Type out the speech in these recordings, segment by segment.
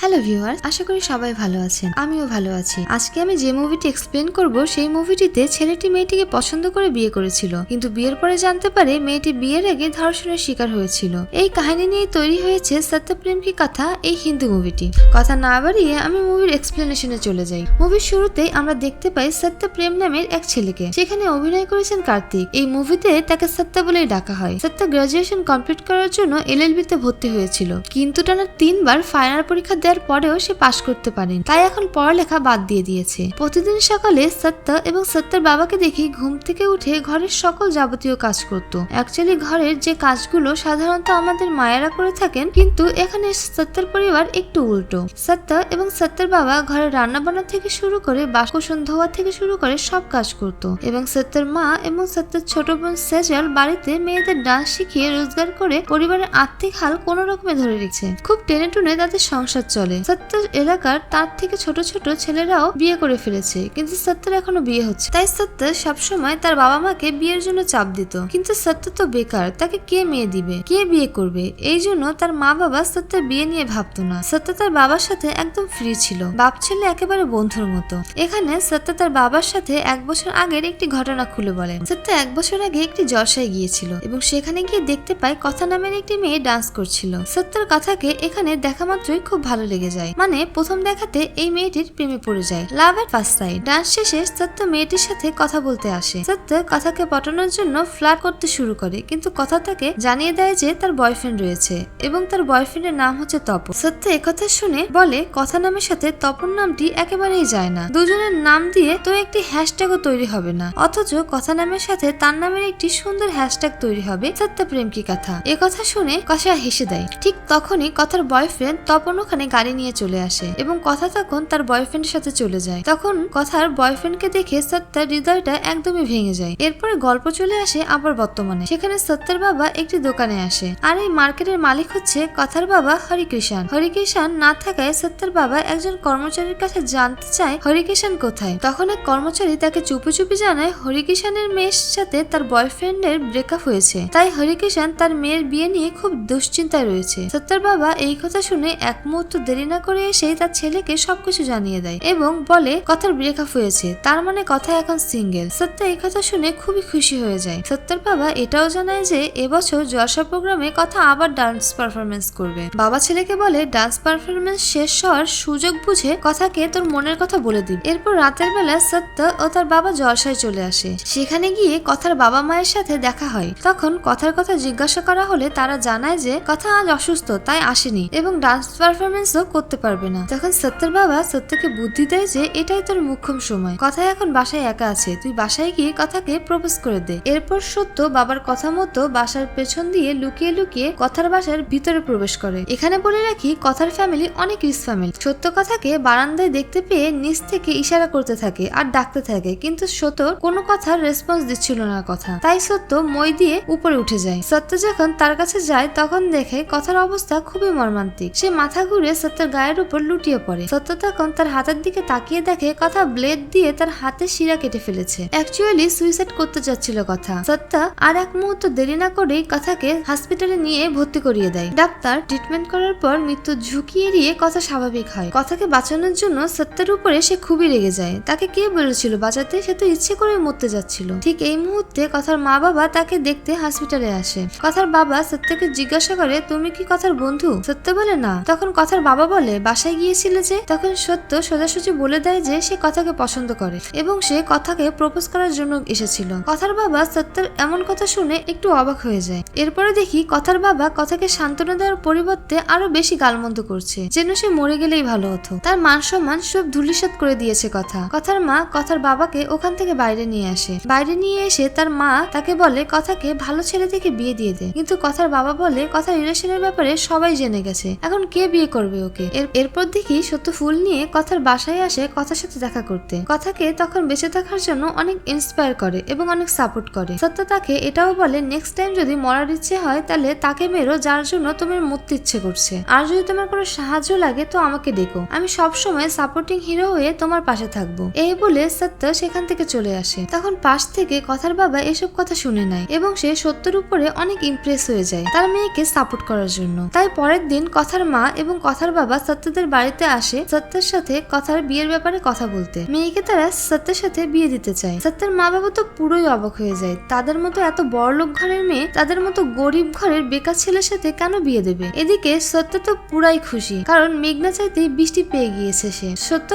Hello viewers, আশা করি সবাই ভালো আছেন। আমিও ভালো আছি। আজকে আমি যে মুভিটি এক্সপ্লেন করব সেই মুভিটিতে ছেলেটি মেয়েটিকে পছন্দ করে বিয়ে করেছিল, কিন্তু বিয়ের পরে জানতে পারে মেয়েটি বিয়ের আগে ধর্ষণের শিকার হয়েছিল। এই কাহিনী নিয়ে তৈরি হয়েছে সত্য প্রেম কি কথা এই হিন্দি মুভিটি। কথা না বাড়িয়ে আমি মুভির এক্সপ্লেনেশনে চলে যাই। মুভির শুরুতেই আমরা দেখতে পাই সত্য প্রেম নামের এক ছেলেকে। সেখানে অভিনয় করেছেন কার্তিক। এই মুভিতে তাকে সত্য বলেই ডাকা হয়। সত্য গ্রাজুয়েশন কমপ্লিট করার জন্য LLB তে ভর্তি হয়েছিল, কিন্তু টানা 3 বার ফাইনাল পরীক্ষা দেওয়ার পরেও সে পাশ করতে পারেনি। তাই এখন পড়ালেখা বাদ দিয়ে দিয়েছে। প্রতিদিন সকালে সত্য এবং সত্যের বাবাকে দেখি ঘুম থেকে উঠে ঘরের সকল যাবতীয় কাজ করত। অ্যাকচুয়ালি ঘরের যে কাজগুলো সাধারণত আমাদের মায়েরা করে থাকেন, কিন্তু এখানে সত্যের পরিবার একটু উল্টো। সত্য এবং সত্যের বাবা ঘরে রান্না বান্না থেকে শুরু করে বাসন ধোয়া থেকে শুরু করে সব কাজ করত, এবং সত্যের মা এবং সত্যের ছোট বোন সেজল বাড়িতে মেয়েদের ডান্স শিখিয়ে রোজগার করে পরিবারের আর্থিক হাল কোন রকমে ধরে রেখেছে। খুব টেনে টুনে তাদের সংসার চলে। সত্য এলাকার তার থেকে ছোট ছোট ছেলেরাও বিয়ে করে ফেলেছে, কিন্তু সত্যের এখনো বিয়ে হচ্ছে। তাই সত্য সবসময় তার বাবা মাকে বিয়ের জন্য চাপ দিত, কিন্তু সত্য তো বেকার, তাকে কে মেয়ে দিবে, কে বিয়ে করবে? এই জন্য তার মা বাবা সত্যের বিয়ে নিয়ে ভাবতো না। সত্য তার বাবার সাথে একদম ফ্রি ছিল, বাপ ছেলে একেবারে বন্ধুর মতো। এখানে সত্য তার বাবার সাথে 1 বছর আগের একটি ঘটনা খুলে বলেন। সত্য 1 বছর আগে একটি জলসায় গিয়েছিল এবং সেখানে গিয়ে দেখতে পায় কথা নামের একটি মেয়ে ডান্স করছিল। সত্যের কথাকে এখানে দেখা মাত্রই খুব ভালো লেগে যায়। মানে প্রথম দেখাতে এই মেয়েটির প্রেমে পড়ে যায়। লাভ এট ফার্স্ট সাইট। ডান্স শেষে সত্য মেয়েটির সাথে কথা বলতে আসে। সত্য কথাকে পটানোর জন্য ফ্লার্ট করতে শুরু করে, কিন্তু কথা তাকে জানিয়ে দেয় যে তার বয়ফ্রেন্ড রয়েছে এবং তার বয়ফ্রেন্ডের নাম হচ্ছে তপন। সত্য একথা শুনে বলে কথা নামের সাথে তপন নামটি একেবারেই যায় না। দুজনের নাম দিয়ে তো একটি হ্যাশট্যাগও তৈরি হবে না, অথচ কথা নামের সাথে তার নামের একটি সুন্দর হ্যাশট্যাগ তৈরি হবে সত্য প্রেম কি কথা। একথা শুনে কষা হেসে দেয়। ঠিক তখনই কথার বয়ফ্রেন্ড তপন ওখানে গাড়ি নিয়ে চলে আসে এবং কথা তখন তার বয়ফ্রেন্ডের সাথে চলে যায়। তখন কথার বয়ফ্রেন্ডকে দেখে সত্যের হৃদয়টা একদমই ভেঙে যায়। এরপরে গল্প চলে আসে আবার বর্তমানে। সেখানে সত্যের বাবা একটি দোকানে আসে, আর এই মার্কেটের মালিক হচ্ছে কথার বাবা হরিকৃষ্ণ। হরিকৃষ্ণ না থাকায় সত্যের বাবা একজন কর্মচারীর কাছে জানতে চায় হরিকৃষ্ণ কোথায়। তখন এক কর্মচারী তাকে চুপি চুপি জানায় হরিকৃষ্ণের মেয়ের সাথে তার বয়ফ্রেন্ডের ব্রেকআপ হয়েছে, তাই হরিকৃষ্ণ তার মেয়ের বিয়ে নিয়ে খুব দুশ্চিন্তায় রয়েছে। সত্যের বাবা এই কথা শুনে এক মুহূর্ত দেরি না করে এসে তার ছেলেকে সবকিছু জানিয়ে দেয় এবং বলে কথার ব্রেকআপ হয়েছে, তার মানে কথা এখন সিঙ্গেল। সত্য এই কথা শুনে খুবই খুশি হয়ে যায়। সত্যের বাবা এটাও জানায় যে এবছর জলসা প্রোগ্রামে কথা আবার ডান্স পারফরমেন্স করবে। বাবা ছেলেকে বলে ডান্স পারফরমেন্স শেষ হওয়ার সুযোগ বুঝে কথাকে তোর মনের কথা বলে দিবে। এরপর রাতের বেলা সত্য ও তার বাবা জলসায় চলে আসে। সেখানে গিয়ে কথার বাবা মায়ের সাথে দেখা হয়। তখন কথার কথা জিজ্ঞাসা করা হলে তারা জানায় যে কথা আজ অসুস্থ, তাই আসেনি এবং ডান্স পারফরমেন্সও করতে পারবে না। তখন সত্যের বাবা সত্যকে বুদ্ধি দেয় যে এটাই তোর মুখ্যম সময়, কথা এখন বাসায় একা আছে, তুই বাসায় গিয়ে কথাকে প্রপোজ করে দে। এরপর সত্য বাবার কথা মতো বাসার পেছন দিয়ে লুকিয়ে লুকিয়ে কথার বাসার ভিতরে প্রবেশ করে। এখানে বলে রাখি কথার ফ্যামিলি অনেক রিচ ফ্যামিলি। সত্য কথাকে বারান্দায় দেখতে পেয়ে নিচ থেকে ইশারা করতে থাকে আর ডাকতে থাকে, কিন্তু সত্য কোনো কথার রেসপন্স দিচ্ছিল না কথা। তাই সত্য মই দিয়ে উপরে উঠে যায়। সত্য যখন তার কাছে যায় তখন দেখে কথার অবস্থা খুবই মর্মান্তিক। সে মাথা ঘুরে সত্যের গায়ের উপর লুটিয়ে পড়ে। সত্য তখন তার হাতের দিকে তাকিয়ে দেখে কথা ব্লেড দিয়ে তার হাতের শিরা কেটে ফেলেছে। অ্যাকচুয়ালি সুইসাইড করতে যাচ্ছিল কথা। সত্য আর এক মুহূর্ত দেরি না করেই কথাকে হসপিটালে নিয়ে ভর্তি করিয়ে দেয়। ডাক্তার ট্রিটমেন্ট করার পর মৃত্যুর ঝুঁকি এড়িয়ে কথা স্বাভাবিক হয়। কথাকে বাঁচানোর জন্য সত্যের উপরে সে খুবই রেগে যায়। তাকে কে বলেছিল বাঁচাতে? সে তো ইচ্ছে করে মরতে যাচ্ছিল। ঠিক এই মুহূর্তে কথার মা বাবা তাকে দেখতে হসপিটালে আসে। কথার বাবা সত্যকে জিজ্ঞাসা করে তুমি কি কথার বন্ধু? সত্য বলে না। তখন কথার বাবা বলে বাসায় গিয়েছিলে যে? তখন সত্য সোজাসুজি বলে দেয় যে সে কথাকে পছন্দ করে এবং সে কথাকে প্রপোজ করার জন্য এসেছিল। কথার বাবা সত্যের এমন কথা শুনে একটু অবাক হয়ে যায়। এরপরে দেখি কথার বাবা কথাকে সান্ত্বনা দেওয়ার পরিবর্তে আরো বেশি গালমন্দ করছে, যেন সে মরে গেলেই ভালো হতো। তার মান সম্মান সব ধূলিসাৎ করে দিয়েছে কথা। কথার মা কথার বাবাকে ওখান থেকে বাইরে নিয়ে আসে। বাইরে নিয়ে এসে তার মা তাকে বলে কথাকে ভালো ছেলে থেকে বিয়ে দিয়ে দে, কিন্তু কথার বাবা বলে কথার রিলেশনের ব্যাপারে সবাই জেনে গেছে, এখন কে বিয়ে করবে ওকে। এরপর দেখি সত্য ফুল নিয়ে কথার বাসায় আসে কথার সাথে দেখা করতে। কথাকে তখন বেঁচে থাকার জন্য অনেক ইন্সপায়ার করে এবং অনেক সাপোর্ট করে। সত্য তাকে এটাও বলে নেক্সট টাইম যদি মরার ইচ্ছে হয় তাহলে তাকে মেরো যার জন্য তোমার মরতে ইচ্ছে করছে, আর যদি তোমার কোনো সাহায্য লাগে তো আমাকে ডেকো, আমি সবসময় সাপোর্টিং হিরো হয়ে তোমার পাশে থাকবো। এই বলে সত্য সেখান থেকে চলে আসে। তখন পাশ থেকে কথার বাবা এসব কথা শুনে নেয় এবং সে সত্যের উপরে অনেক ইমপ্রেস হয়ে যায় তার মেয়েকে সাপোর্ট করার জন্য। তাই পরের দিন কথার মা এবং কথার বাবা সত্যদের বাড়িতে আসে সত্যের সাথে কথার বিয়ের ব্যাপারে কথা বলতে। মেয়েকে তারা সত্যের সাথে বিয়ে দিতে চায়। সত্যের মা বাবা তো পুরোই অবাক হয়ে যায়। তাদের মতো এত বড়লোক ঘরের মেয়ে তাদের মতো গরিব ঘরের বেকার ছেলের সাথে কেন বিয়ে দেবে? এদিকে সত্য তো পুরাই খুশি, কারণ মেঘনা চাইতে বৃষ্টি পেয়ে গিয়েছে সে। সত্য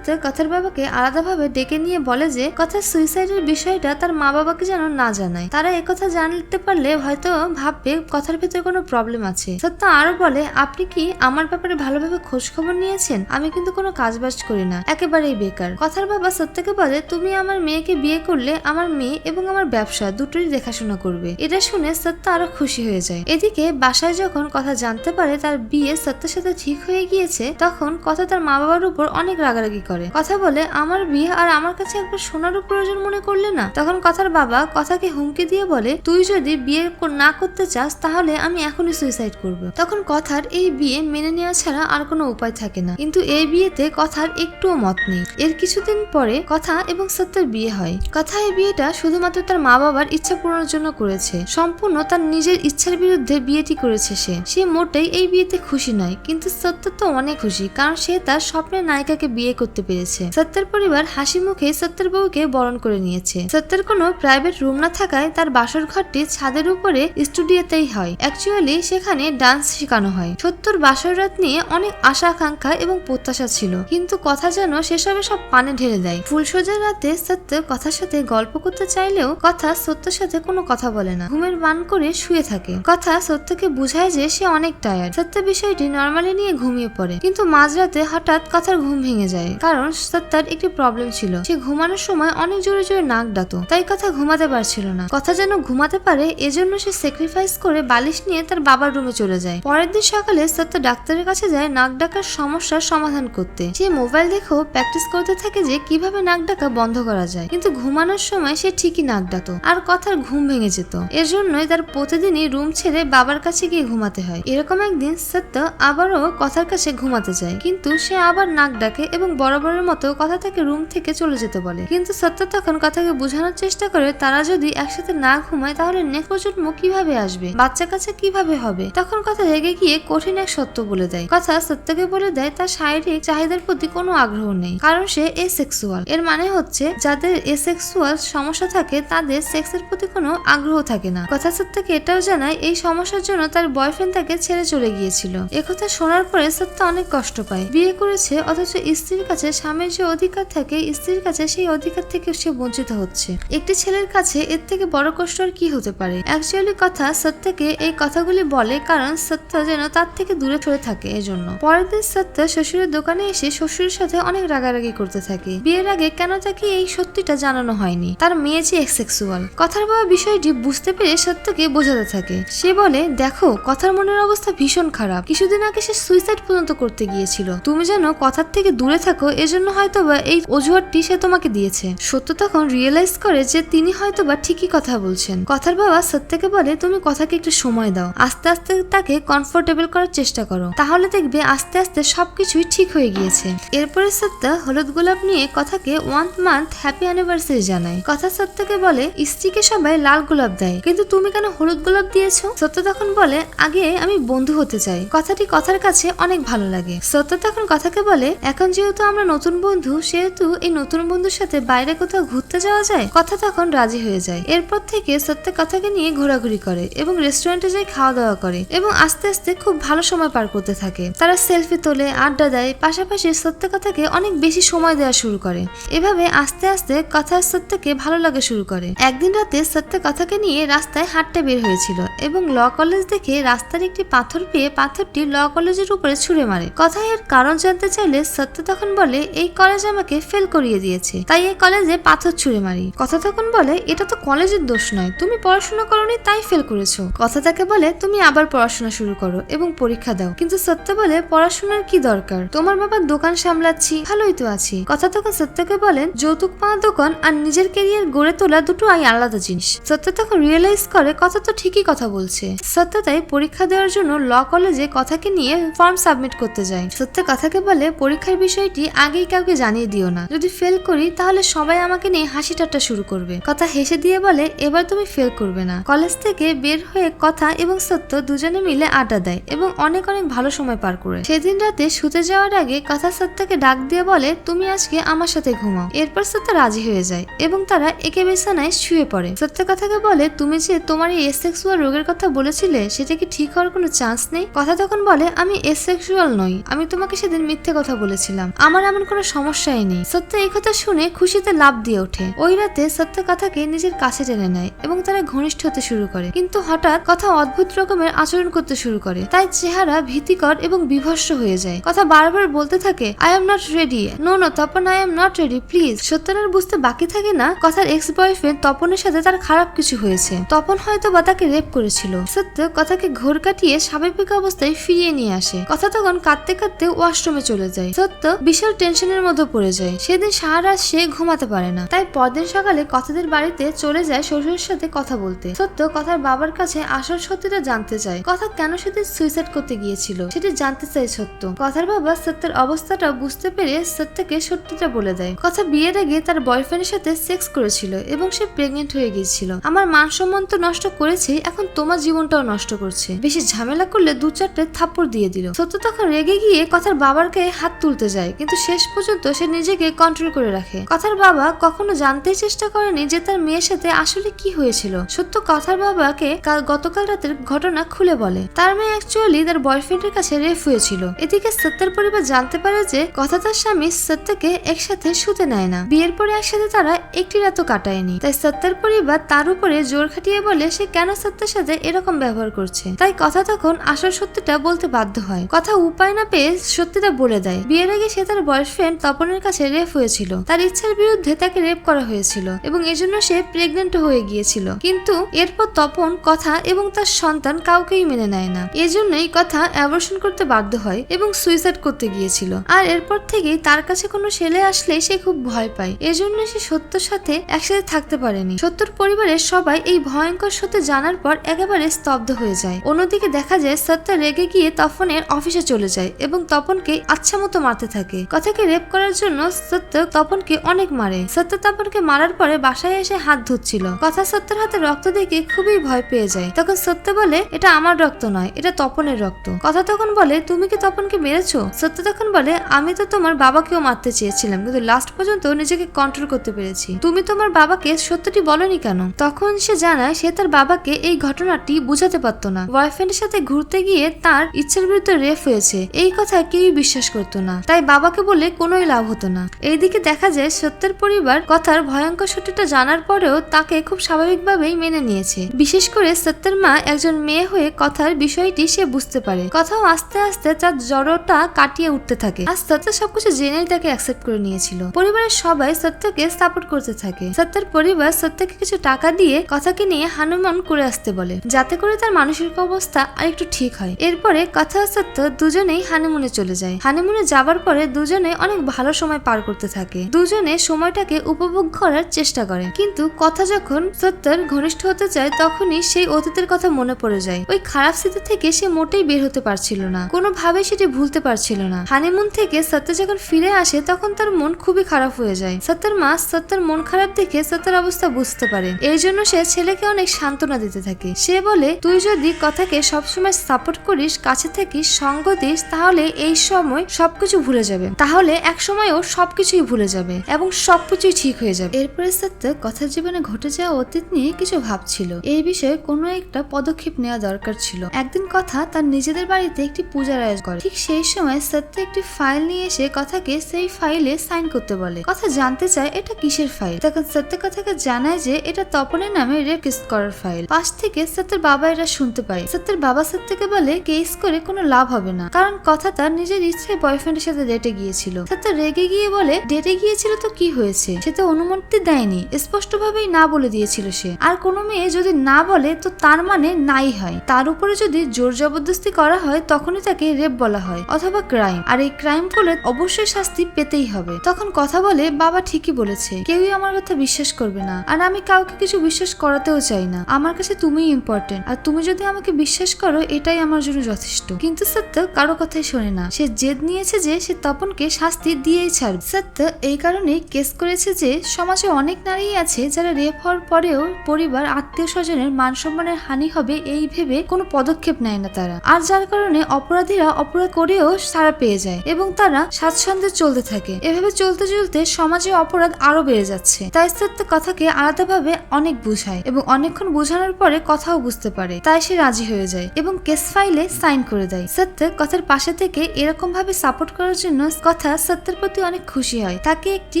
কথার বাবাকে আলাদাভাবে ডেকে নিয়ে বলে যে কথার সুইসাইডের বিষয়টা তার মা বাবাকে যেন না জানায়। তারা একথা জানতে পারলে হয়তো ভাববে কথার ভেতরে কোনো প্রবলেম আছে। সত্য আরো বলে, আপনি কি আমার ব্যাপারে ভালোভাবে খোঁজ খবর নিয়েছেন? আমি কিন্তু কোনো কাজবাজ করি না, একেবারেই বেকার। কথার বাবা সত্যকে বলে, তুমি আমার মেয়েকে বিয়ে করলে আমার মেয়ে এবং আমার ব্যবসা দুটোই দেখাশোনা করবে। এটা শুনে সত্য আরো খুশি হয়ে যায়। এদিকে বাসায় যখন কথা জানতে পারে তার বিয়ে সত্যের সাথে ঠিক হয়ে গিয়েছে, তখন কথা তার মা বাবার উপর অনেক রাগারাগি করে। কথা বলে, আমার বিয়ে আর আমার কাছে একবার সোনারও প্রয়োজন মনে করলে না? তখন কথার বাবা কথাকে হুমকি দিয়ে বলে, তুই যদি বিয়ে না করতে চাস তাহলে আমি এখনই সুইসাইড করব। তখন কথার এই বিয়ে মেনে নেওয়া ছাড়া আর কোনো উপায় থাকে না, কিন্তু এই বিয়েতে কথার একটুও মত নেই। এর কিছুদিন পরে কথা এবং সত্যের বিয়ে হয়। কথা এই বিয়েটা শুধুমাত্র তার মা বাবার ইচ্ছা পূরণের জন্য করেছে, সম্পূর্ণ তার নিজের ইচ্ছার বিরুদ্ধে বিয়েটি করেছে। সে মোটেই এই বিয়েতে খুশি নয়, কিন্তু সত্য তো অনেক খুশি, কারণ সে তার স্বপ্নের নায়িকাকে বিয়ে করতে পেরেছে। সত্যের পরিবার হাসি মুখে সত্যের বউকে বরণ করে নিয়েছে। সত্যের কোনো প্রাইভেট রুম না থাকায় তার বাসর ঘরটি ছাদের উপরে স্টুডিওতেই হয়। অ্যাকচুয়ালি সেখানে ডান্স শেখানো হয়। সত্যর বাসর রাত নিয়ে অনেক আশা আকাঙ্ক্ষা এবং প্রত্যাশা ছিল, কিন্তু কথা যেন সেসবে সব পানে ঢেলে দেয়। ফুলসজ্জার রাতে সত্য কথার সাথে গল্প করতে চাইলেও কথা সত্যের সাথে কোনো কথা বলে না, ঘুমের বান করে শুয়ে থাকে। কথা সত্যকে বুঝায় যে সে অনেক টায়ার্ড। সত্য বিষয়টি নর্মালি নিয়ে ঘুমিয়ে পড়ে, কিন্তু মাঝরাতে হঠাৎ কথার ঘুম ভেঙে যায়, কারণ সত্যের একটি প্রবলেম ছিল। সে ঘুমানোর সময় অনেক জোরে জোরে নাক ডাকতো, তাই কথা ঘুমাতে পারছিল না। কথা যেন ঘুমাতে পারে এজন্য সে স্যাক্রিফাইস করে বালিশ নিয়ে তার বাবার রুমে চলে যায়। পরের দিন সকালে সত্য ডাক্তারের কাছে যায় নাক ডাকার সমস্যার সমাধান করতে। সে মোবাইল দেখেও প্র্যাকটিস করতে থাকে যে কিভাবে নাক ডাকা বন্ধ করা যায়, কিন্তু ঘুমানোর সময় সে ঠিকই নাক ডাকতো আর কথার ঘুম ভেঙে যেত। এর জন্যই তার প্রতিদিনই রুম ছেড়ে বাবার কাছে গিয়ে ঘুমাতে হয়। এরকম একদিন সত্য আবারও কথার কাছে ঘুমাতে যায়, কিন্তু সে আবার নাক ডাকে এবং বরাবরের মতো কথা তাকে রুম থেকে চলে যেতে বলে। কিন্তু সত্য তখন কথাকে বোঝানোর চেষ্টা করে তারা যদি একসাথে না ঘুমায় তাহলে নেক্সট প্রজন্ম কিভাবে আসবে, বাচ্চা কাচ্চা কিভাবে হবে। তখন কথা রেগে গিয়ে কঠিন এক সত্য বলে দেয়। কথা সত্যকে বলে দেয় তার শারীরিক চাহিদার প্রতি কোনো আগ্রহ নেই, কারণ সে এসেক্সুয়াল। এর মানে হচ্ছে যাদের এসেক্সুয়াল সমস্যা থাকে তাদের সেক্সের প্রতি কোনো আগ্রহ থাকে না। কথা সত্যকে এটাও জানায় এই সমস্যার জন্য তার বয়ফ্রেন্ড তাকে ছেড়ে চলে গিয়েছিল। একথা শোনার পরে সত্য অনেক কষ্ট পায়। বিয়ে করেছে অথচ স্ত্রীর কাছে স্বামীর যে অধিকার থাকে স্ত্রীর কাছে সেই অধিকার থেকে সে বঞ্চিত হচ্ছে। একটি ছেলের কাছে এর থেকে বড় কষ্ট আর কি হতে পারে। অ্যাকচুয়ালি কথা সত্যকে এই কথাগুলি বলে কারণ সত্য যেন তার থেকে দূরে সরে থাকে। এজন্য পরের দিন সত্য শ্বশুরের দোকানে এসে শ্বশুরের সাথে অনেক রাগারাগি করতে থাকে। বিয়ের আগে কেন তাকে এই সত্যিটা জানানো হয়নি, তার মেয়ে যে এক্সেক্সুয়াল। কথার বাবা বিষয়টি বুঝতে পেরে সত্যকে বোঝাতে থাকে। সে বলে, দেখো কথার মনের অবস্থা ভীষণ খারাপ, কিছুদিন আগে সে সুইসাইড পর্যন্ত করতে গিয়েছিল। তুমি যেন কথার থেকে দূরে থাকো এজন্য হয়তোবা এই অজুহাতটি সে তোমাকে দিয়েছে। সত্য তখন রিয়েলাইজ করে যে তিনি হয়তোবা ঠিকই কথা বলছেন। কথার বাবা সত্যকে বলে, তুমি কথাকে একটু সময় দাও, আস্তে আস্তে তাকে কমফোর্টেবল করার চেষ্টা করো, তাহলে দেখবে আস্তে আস্তে সবকিছুই ঠিক হয়ে গিয়েছে। এরপরে সত্য হলুদ গোলাপ নিয়ে কথাকে 1 মান্থ হ্যাপি অ্যানিভার্সারি জানায়। কথা সত্যকে বলে, স্ত্রীকে সবাই লাল গোলাপ দেয়, কিন্তু তুমি কেন হলুদ গোলাপ দিয়েছো? সত্য তখন বলে, আগে আমি বন্ধু হতে চাই। কথাটি কথার কাছে অনেক ভালো লাগে। সত্য তখন কথাকে বলে, এখন যেহেতু আমরা নতুন বন্ধু সেহেতু এই নতুন বন্ধুর সাথে বাইরে কোথাও ঘুরতে যাওয়া যায়। কথা তখন রাজি হয়ে যায়। এরপর থেকে সত্য কথাকে নিয়ে ঘোরাঘুরি করে এবং রেস্টুরেন্টে যায় খাওয়া দাওয়া করে এবং আস্তে আস্তে খুব ভালো সময় পার করতে থাকে। তারা সেলফি তোলে, আড্ডা দেয়, পাশাপাশি সত্য কথাকে অনেক বেশি সময় দেওয়া শুরু করে। এভাবে আস্তে আস্তে কথা সত্যকে ভালো লাগা শুরু করে। একদিন রাতে সত্য কথাকে নিয়ে রাস্তায় হাঁটতে বের হয়েছিল এবং ল কলেজ দেখে রাস্তার একটি পাথর পেয়ে পাথরটি ল কলেজের উপরে ছুঁড়ে মারে। কথা এর কারণ জানতে চাইলে সত্য তখন বলে, এই কলেজ আমাকে ফেল করিয়ে দিয়েছে, তাই এই কলেজে পাথর ছুঁড়ে মারি। কথা তখন বলে, এটা তো কলেজের দোষ নয়, তুমি পড়াশোনা করোনি তাই ফেল করেছো। কথা তাকে বলে, তুমি আবার পড়াশোনা শুরু করো এবং পরীক্ষা দাও। কিন্তু সত্য বলে, পড়াশোনার কি দরকার, তোমার বাবার দোকান সামলাচ্ছি, ভালোই তো আছি। কথা তখন সত্যকে বলেন, যৌতুক পাওয়া দোকান আর নিজের ক্যারিয়ার গড়ে তোলা দুটো আলাদা জিনিস। সত্য তখন রিয়েলাইজ করে কথা তো ঠিকই কথা বলছে। সত্য তাই পরীক্ষা দেওয়ার জন্য ল কলেজে কথাকে নিয়ে ফর্ম সাবমিট করতে যায়। সত্য কথাকে বলে, পরীক্ষার বিষয়টি আগেই কাউকে জানিয়ে দিও না, যদি ফেল করি তাহলে সবাই আমাকে নিয়ে হাসি ঠাট্টা শুরু করবে। কথা হেসে দিয়ে বলে, এবার তুমি ফেল করবে না। কলেজ থেকে বের হয়ে কথা এবং সত্য দুজনে মিলে আড্ডা দেয় এবং অনেক অনেক ভালো ভালো সময় পার করে। সেদিন রাতে শুতে যাওয়ার আগে কথা সত্যকে ডাক দিয়ে বলে তুমি আজকে আমার সাথে ঘুমাও। এরপর সত্য রাজি হয়ে যায় এবং তারা একে বিছানায় শুয়ে পড়ে। সত্য কথাকে বলে তুমি যে তোমার এই এসেক্সুয়াল রোগের কথা বলেছিলে সেটা কি ঠিক হওয়ার কোনো চান্স নেই? কথা তখন বলে আমি এসেক্সুয়াল নই, আমি তোমাকে সেদিন মিথ্যে কথা বলেছিলাম, আমার এমন কোনো সমস্যাই নেই। সত্য এই কথা শুনে খুশিতে লাফ দিয়ে ওঠে। ওই রাতে সত্য কথাকে নিজের কাছে টেনে নেয় এবং তারা ঘনিষ্ঠ হতে শুরু করে। কিন্তু হঠাৎ কথা অদ্ভুত রকমের আচরণ করতে শুরু করে, তাই চেহারা ভীতিকর এবং বিভৎস হয়ে যায়। কথা বারবার বলতে থাকে I am not ready, no no Tapan I am not ready please. সত্যনার বুঝতে বাকি থাকে না কথার এক্স বয়ফ্রেন্ড তপনের সাথে তার খারাপ কিছু হয়েছে। তপন হয়তো বা তাকে রেপ করেছিল। সত্য কথাকে ঘোর কাটিয়ে স্বাভাবিক অবস্থায় ফিরিয়ে নিয়ে আসে। কথা তখন কাঁদতে কাঁদতে ওয়াশরুমে চলে যায়। সত্য বিশাল টেনশনের মধ্যে পড়ে যায়। সেদিন সারা রাত সে ঘুমাতে পারে না, তাই পরদিন সকালে কথাদের বাড়িতে চলে যায় শ্বশুরের সাথে কথা বলতে। সত্য কথার বাবার কাছে আসল সত্যিটা জানতে চায়, কথা কেন সেদিন সুইসাইড করতে গিয়েছিল সেটি জানতে চায় সত্য। কথার বাবা সত্যের অবস্থাটা বুঝতে পেরে সত্যকে সত্যিটা বলে দেয়। কথা বিয়ের আগে তার বয়ফ্রেন্ডের সাথে সেক্স করেছিল এবং সে প্রেগনেন্ট হয়ে গিয়েছিল। আমার মান সম্মান তো নষ্ট করেছে, এখন তোমার জীবনটাও নষ্ট করছে, বেশি ঝামেলা করলে 2-4টে থাপ্পড় দিয়ে দিল। সত্য তখন রেগে গিয়ে কথার বাবার গায়ে হাত তুলতে যায়, কিন্তু শেষ পর্যন্ত সে নিজেকে কন্ট্রোল করে রাখে। কথার বাবা কখনো জানতেই চেষ্টা করেনি যে তার মেয়ের সাথে আসলে কি হয়েছিল। সত্য কথার বাবাকে গতকাল রাতের ঘটনা খুলে বলে। তার মেয়ে অ্যাকচুয়ালি তার বয়ফ্রেন্ডের কাছে রেপ হয়েছিল। এদিকে সত্যের পরিবার জানতে পারে যে কথা তার স্বামী সত্যকে একসাথে শুতে নেয় না, বিয়ের পরে একসাথে তারা একটি রাতও কাটায়নি। তাই সত্যের পরিবার তার উপরে জোর খাটিয়ে বলে সে কেন সত্যের সাথে এরকম ব্যবহার করছে। তাই কথা তখন আসল সত্যিটা বলতে বাধ্য হয়। কথা উপায় না পেয়ে সত্যিটা বলে দেয়। বিয়ের আগে সে তার বয়ফ্রেন্ড তপনের কাছে রেপ হয়েছিল, তার ইচ্ছার বিরুদ্ধে তাকে রেপ করা হয়েছিল এবং এজন্য সে প্রেগনেন্ট হয়ে গিয়েছিল। কিন্তু এরপর তপন কথা এবং তার সন্তান কাউকেই মেনে নেয় না, এজন্যই কথা অ্যাবর্শন করতে বাধ্য হয় এবং সুইসাইড করতে গিয়েছিল। আর এরপর থেকেই তার কাছে কোনো ছেলে আসলেই সে খুব ভয় পায়, এজন্য সে সত্যর সাথে একসাথে থাকতে পারেনি। সত্যর পরিবারের সবাই এই ভয়ঙ্কর সত্য জানার পর একেবারে স্তব্ধ হয়ে যায়। অন্যদিকে দেখা যায় সত্য রেগে গিয়ে তপনের অফিসে চলে যায় এবং তপনকে আচ্ছা মতো মারতে থাকে। কথাকে রেপ করার জন্য সত্য তপনকে অনেক মারে। সত্য তপনকে মারার পরে বাসায় এসে হাত ধুচ্ছিল। কথা সত্যের হাতে রক্ত দেখে খুবই ভয় পেয়ে যায়। তখন সত্য বলে এটা আমার রক্ত নয়, এটা তপনের রক্ত। কথা তখন বলে তুমি কি তপনকে মেরেছো? সত্য তখন বলে আমি তো তোমার বাবাকেও মারতে চেয়েছিলাম, কিন্তু লাস্ট পর্যন্ত নিজেকে কন্ট্রোল করতে পেরেছি। তুমি তোমার বাবাকে সত্যটি বলনি কেন? তখন সে জানায় সে তার বাবাকে এই ঘটনাটি বুঝাতে পারতো না। বয়ফ্রেন্ডের সাথে ঘুরতে গিয়ে তার ইচ্ছার বিরুদ্ধে রেপ হয়েছে, এই কথা কেউই বিশ্বাস করতো না, তাই বাবাকে বলে কোনোই লাভ হতো না। এইদিকে দেখা যায় সত্যের পরিবার কথার ভয়ঙ্কর সত্যিটা জানার পরেও তাকে খুব স্বাভাবিকভাবেই মেনে নিয়েছে। বিশেষ করে সত্যের মা একজন মেয়ে হয়ে কথার বিষয়টি সে বুঝতে পারে। কথাও আস্তে আস্তে তার জড়টা কাটিয়ে উঠতে থাকে। আর সত্য সবকিছু জেনেই তাকে অ্যাকসেপ্ট করে নিয়েছিল। পরিবারের সবাই সত্যকে সাপোর্ট করতে থাকে। সত্যের পরিবার সত্যকে কিছু টাকা দিয়ে কথাকে নিয়ে হানুমান করে আসতে বলে, যাতে করে তার মানসিক অবস্থা আরেকটু ঠিক হয়। এরপরে কথা ও সত্য দুজনেই হানিমুনে চলে যায়। হানিমুনে যাবার পরে দুজনে অনেক ভালো সময় পার করতে থাকে। দুজনে সময়টাকে উপভোগ করার চেষ্টা করে, কিন্তু কথা যখন সত্যের ঘনিষ্ঠ হতে চায় তখনই সেই অতীতের কথা মনে পড়ে যায়। ওই খারাপ স্মৃতি থেকে সে মোটেই বের হতে পারছিল না, কোনোভাবে সেটি ভুলতে পারছিল না। হানিমুন থেকে সত্য যখন ফিরে আসে তখন তার মন খুবই খারাপ হয়ে যায়। সত্যের মা সত্যের মন খারাপ দেখে সত্যের অবস্থা বুঝতে পারে, এই জন্য সে ছেলেকে অনেক সান্ত্বনা দিতে থাকে। সে বলে তুই যদি কথাকে সবসময় সাপোর্ট করিস, কাছে থাকিস, সঙ্গ দিস, তাহলে এই সময় সবকিছু ভুলে যাবে, তাহলে এক সময়ও সবকিছুই ভুলে যাবে এবং সবকিছুই ঠিক হয়ে যাবে। এরপরে সত্য কথার জীবনে ঘটে যাওয়া অতীত নিয়ে কিছু ভাবছিল, এই বিষয়ে কোনো একটা পদক্ষেপ নেওয়া দরকার ছিল। একদিন কথা তার নিজেদের বাড়িতে একটি পূজার আয়োজন করে। ঠিক সেই সময় সত্য একটি ফাইল নিয়ে এসে কথাকে সেই ফাইলে সাইন করতে বলে। কথা জানতে চায় এটা কিসের ফাইল। তখন সত্য কথাকে জানায় যে এটা তপনের নামে রেপ কেস করার ফাইল। পাশ থেকে সত্যের বাবা এটা শুনতে পায়। সত্যের বাবা সত্যকে বলে কেস করে কোনো লাভ হবে না, কারণ কথা তার নিজের ইচ্ছায় বয়ফ্রেন্ডের সাথে ডেটে গিয়েছিল। সত্য রেগে গিয়ে বলে ডেটে গিয়েছিল তো কি হয়েছে, সে তো অনুমতি দেয়নি, স্পষ্টভাবেই না বলে দিয়েছিল সে। আর কোনো মেয়ে যদি না বলে তো তার মানে নাই হয়, তার উপরে যদি জোর জবরদস্তি করা হয় তখনই তাকে রেপ বলা হয় অথবা ক্রাইম, আর এই ক্রাইম করলে অবশ্যই শাস্তি পেতেই হবে। তখন কথা বলে বাবা ঠিকই বলেছে, কেউই আমার কথা বিশ্বাস করবে না, আর আমি কাউকে কিছু বিশ্বাস করাতেও চাই না। আমার কাছে তুমিই ইম্পর্টেন্ট, আর তুমি যদি আমাকে বিশ্বাস করো এটাই আমার জন্য যথেষ্ট। কিন্তু সত্য কারো কথাই শোনে না। সে জেদ নিয়েছে যে সে তপনকে শাস্তি দিয়েই ছাড়বে। সত্য এই কারণেই কেস করেছে যে সমাজে অনেক নারী আছে যারা রেপ হওয়ার পরেও পরিবার, আত্মীয় স্বজনের মান সম্মানের হানি হবে এই ভেবে কোনো পদক্ষেপ নেয় না তারা, আর যার কারণে কারণে অপরাধীরা অপরাধ করেও ছাড়া পেয়ে যায় এবং তারা স্বাচ্ছন্দ্যে চলতে থাকে। এভাবে চলতে চলতে সমাজে অপরাধ আরো বেড়ে যাচ্ছে। তাই সত্য কথাকে আলাদাভাবে অনেক বুঝায় এবং অনেকক্ষণ বোঝানোর পরে কথাও বুঝতে পারে। তাই সে রাজি হয়ে যায় এবং কেস ফাইলে সাইন করে দেয়। সত্য কথার পাশে থেকে এরকম ভাবে সাপোর্ট করার জন্য কথা সত্যের প্রতি অনেক খুশি হয়, তাকে একটি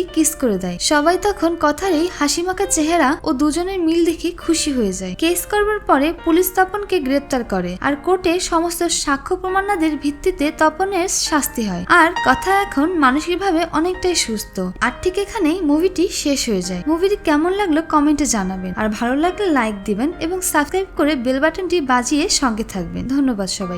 কিস করে দেয়। সবাই তখন কথার এই হাসিমাখা চেহারা ও দুজনের মিল দেখে খুশি হয়ে যায়। কেস করবার পরে পুলিশ তপনকে গ্রেপ্তার করে আর কোর্টে সমস্ত সাক্ষ্য প্রমাণাদির ভিত্তিতে তপনের শাস্তি হয় আর কথা এখন মানসিকভাবে অনেকটাই সুস্থ। আর ঠিক এখানেই মুভিটি শেষ হয়ে যায়। মুভিটি কেমন লাগলো কমেন্টে জানাবেন আর ভালো লাগলে লাইক দিবেন এবং সাবস্ক্রাইব করে বেল বাটনটি বাজিয়ে সঙ্গে থাকবেন। ধন্যবাদ সবাই।